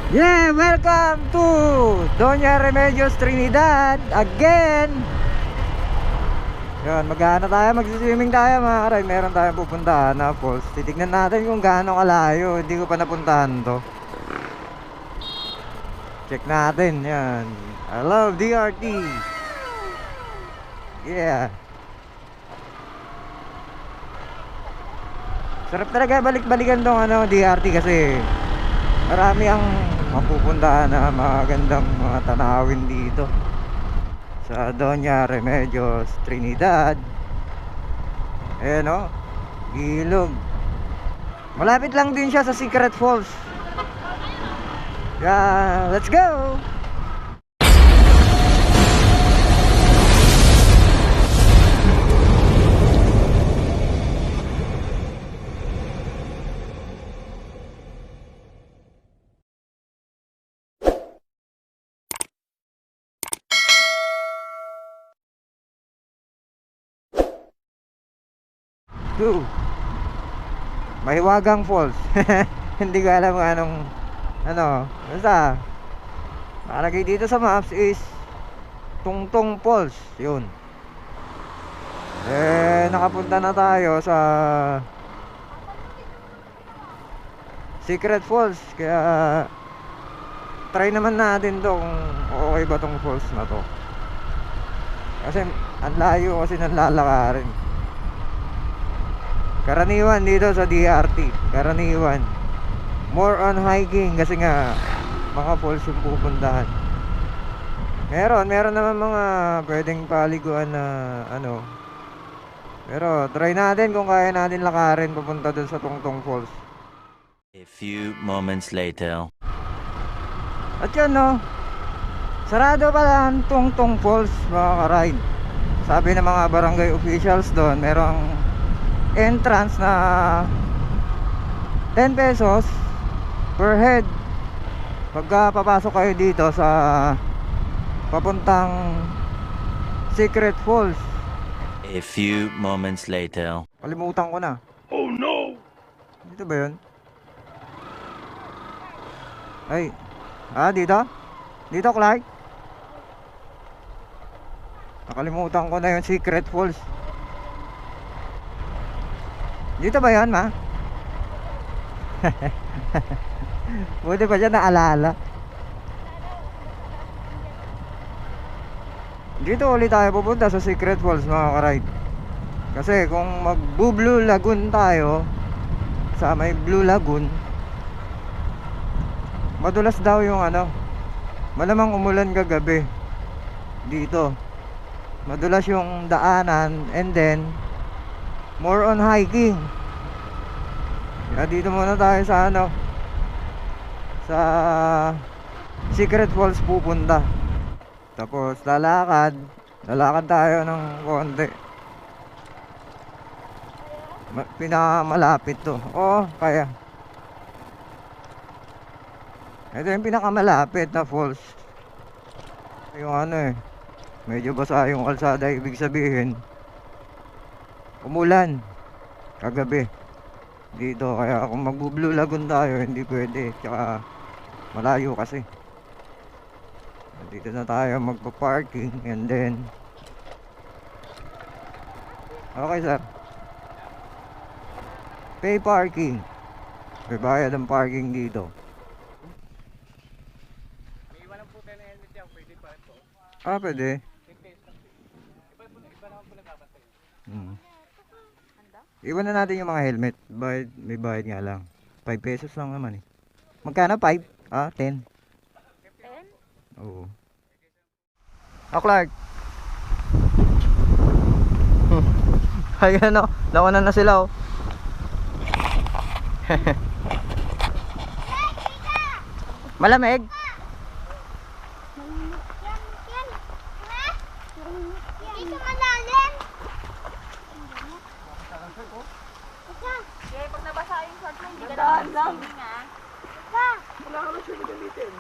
Yeah, welcome to Doña Remedios Trinidad again. Yan, mag-ano tayo, mag-swimming tayo mga karay. Meron tayong pupuntahan na falls. Titignan natin kung gaano kalayo. Hindi ko pa napuntahan to. Check natin, yan. I love DRT. Yeah. Sarap talaga balik-balikan tong DRT kasi marami ang mapupuntahan na magandang mga tanawin dito sa Doña Remedios Trinidad. Ayan o, ilog. Malapit lang din siya sa Secret Falls. Yeah, let's go! Mahiwagang Falls. Hindi ko alam kung anong basta nakalagay dito sa maps is Tungtong Falls. Yun. Nakapunta na tayo sa Secret Falls. Kaya try naman natin to kung okay ba tong falls na to. Kasi ang layo kasi ng lalakarin. Karaniwan dito sa DRT, karaniwan more on hiking kasi nga mga falls yung pupuntahan. Meron naman mga pwedeng paliguan na pero try natin kung kaya natin lakarin papunta dun sa Tungtong Falls. A few moments later. At yun sarado pala ang Tungtong Falls mga ka-ride. Sabi ng mga barangay officials doon, merong entrance na 10 pesos per head pagka papasok kayo dito sa papuntang Secret Falls. A few moments later. Kalimutan ko na. Oh no! Dito ba yun? Ay, dito? Dito, Clark? Nakalimutan ko na yung Secret Falls. Dito ba yan, ma? Buti pa siya naalala. Dito ulit tayo pupunta sa Secret Falls mga ka-ride. Kasi kung mag-Blue Lagoon tayo sa may Blue Lagoon, madulas daw yung malamang umulan kagabi dito. Madulas yung daanan and then more on hiking. Kaya dito muna tayo sa sa Secret Falls pupunta. Tapos lalakad tayo ng konti. Pinakamalapit to. Kaya ito yung pinakamalapit na falls. Yung medyo basa yung kalsada. Ibig sabihin umulan kagabi dito, kaya kung mag-Blue Lagoon tayo hindi pwede, tsaka malayo kasi. Dito na tayo magpa-parking and then okay sir, pay parking, may bayad ang parking dito. May iwan lang po tayo na helmet yan, pwede pa rin po. Pwede. Iba naman po nagbabantay. Iwan na natin yung mga helmet. May bayad nga lang. 5 pesos lang naman eh. Magkano? 5? 10? 10? Oo. Clark. Ayan nauna na sila Malamig? Dito malalim. Pag nabasa yung short mo, hindi ka na swimming Wala ka na siya gamitin.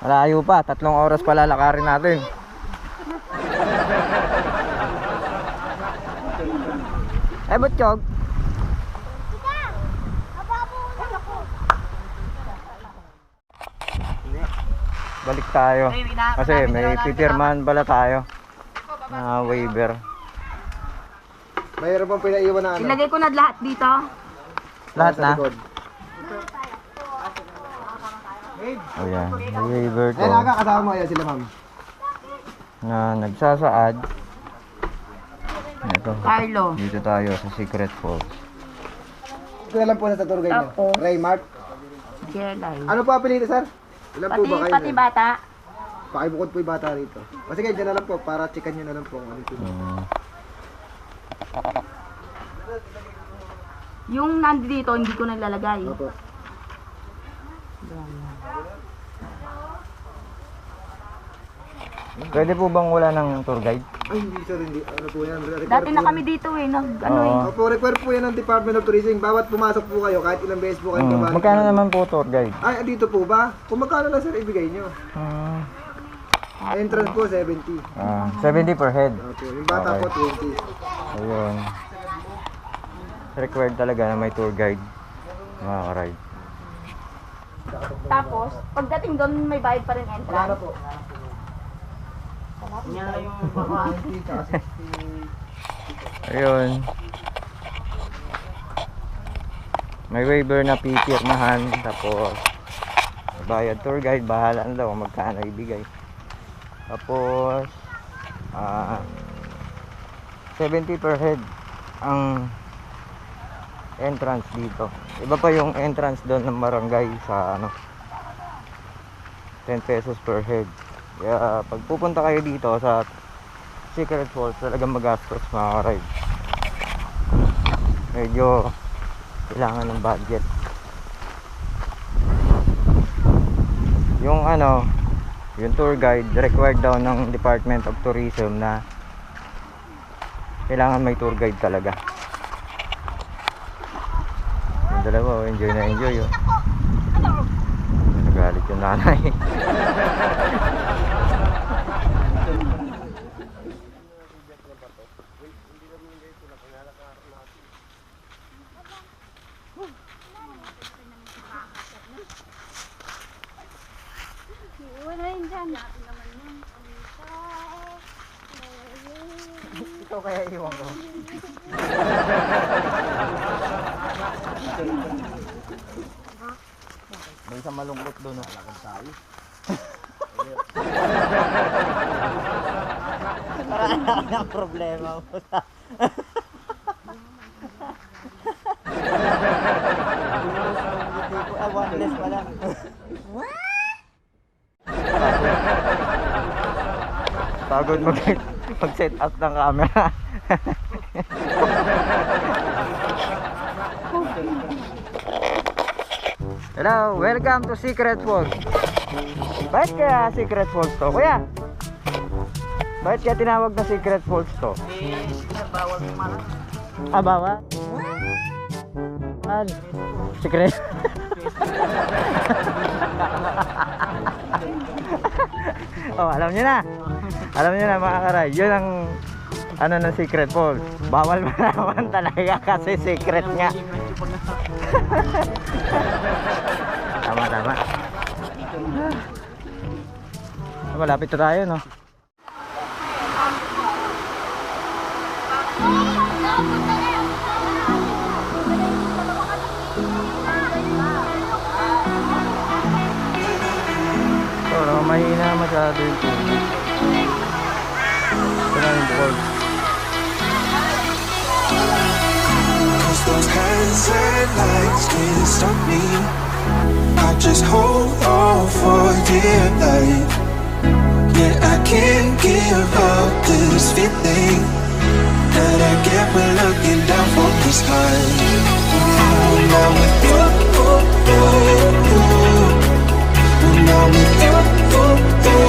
Malayo pa, 3 oras pa lalakarin natin. Butchog. Mababaw na ako. balik tayo. Kasi may pipirmahan pala tayo na waiver. Mayroon pang pinaiwan na ano. Ilagay ko na lahat dito. Lahat na? likod. O yan, may waiver to. Ayan, aga, kasama mo. Ayan sila, ma'am. Na nagsasaad. Ito. Carlo. Dito tayo sa Secret Falls. Ito na lang po sa tour guide niya. Tapos? Raymart. Jelay. Ano po apelido, sir? Ilan po ba kayo? Pati bata. Pakibukod po yung bata rito. O sige, dyan na lang po para checkan nyo na lang po kung ano ito. Yung nandito, hindi ko naglalagay. Opo. Pwede po bang wala ng tour guide? Ay, hindi sir, hindi. Ano po yan? Dati na kami dito eh. Opo, require po yan ng Department of Tourism. Bawat pumasok po kayo, kahit ilang beses po kayo babalik. Magkano naman po tour guide? Ay, dito po ba? Kung magkano lang sir, ibigay nyo. Entrance po, 70. 70 per head. Opo, yung bata po, 20. Ayun. Required talaga na may tour guide. Makaka-ride. Tapos, pagdating doon, may bayad pa rin Wala na entrance. po. Ayun. May waiver na pipirmahan. Tapos, bayad tour guide. Bahala na daw kung magkano ibigay. Tapos, 70 per head ang entrance dito. Iba pa yung entrance doon ng barangay sa 10 pesos per head. Kaya pag pupunta kayo dito sa Secret Falls, talagang magastos mga ride. Medyo kailangan ng budget. Yung yung tour guide required daw ng Department of Tourism na kailangan may tour guide talaga. Yung dalawa, enjoy na enjoy. Nagalit yung nanay. Wala yun dyan. Ikaw kaya iwan ko. May isang malungkot doon. Lakad tayo. Parang ang problema mo sa... One less pala. Pagod mag-set up ng camera. Hello, welcome to Secret Falls. Bakit kaya Secret Falls to, kuya? Bakit kaya tinawag na Secret Falls to? Bawal kumala. Bawal? Secret? Oh, alam niyo na. Alam niyo na mga karay. Yun ang ng Secret Falls. Bawal malaman talaga kasi secret nga. Tama. Malapit na tayo, no? So, mahina masyado yung tubig. Ito na yung bukol. Those hands and lights can't stop me. I just hold on for dear life. Yeah, I can't give up this feeling that I get when looking down from the sky. Now with you, now with you, I'm with you.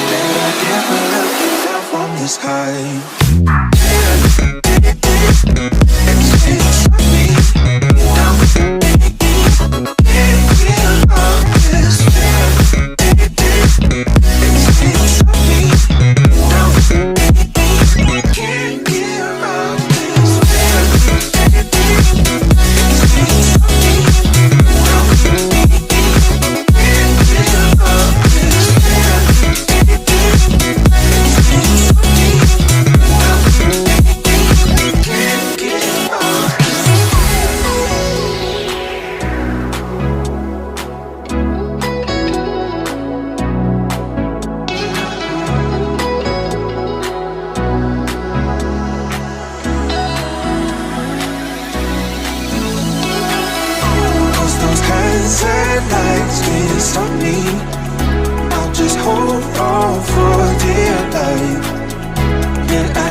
That I get when looking down from the sky. Yeah, I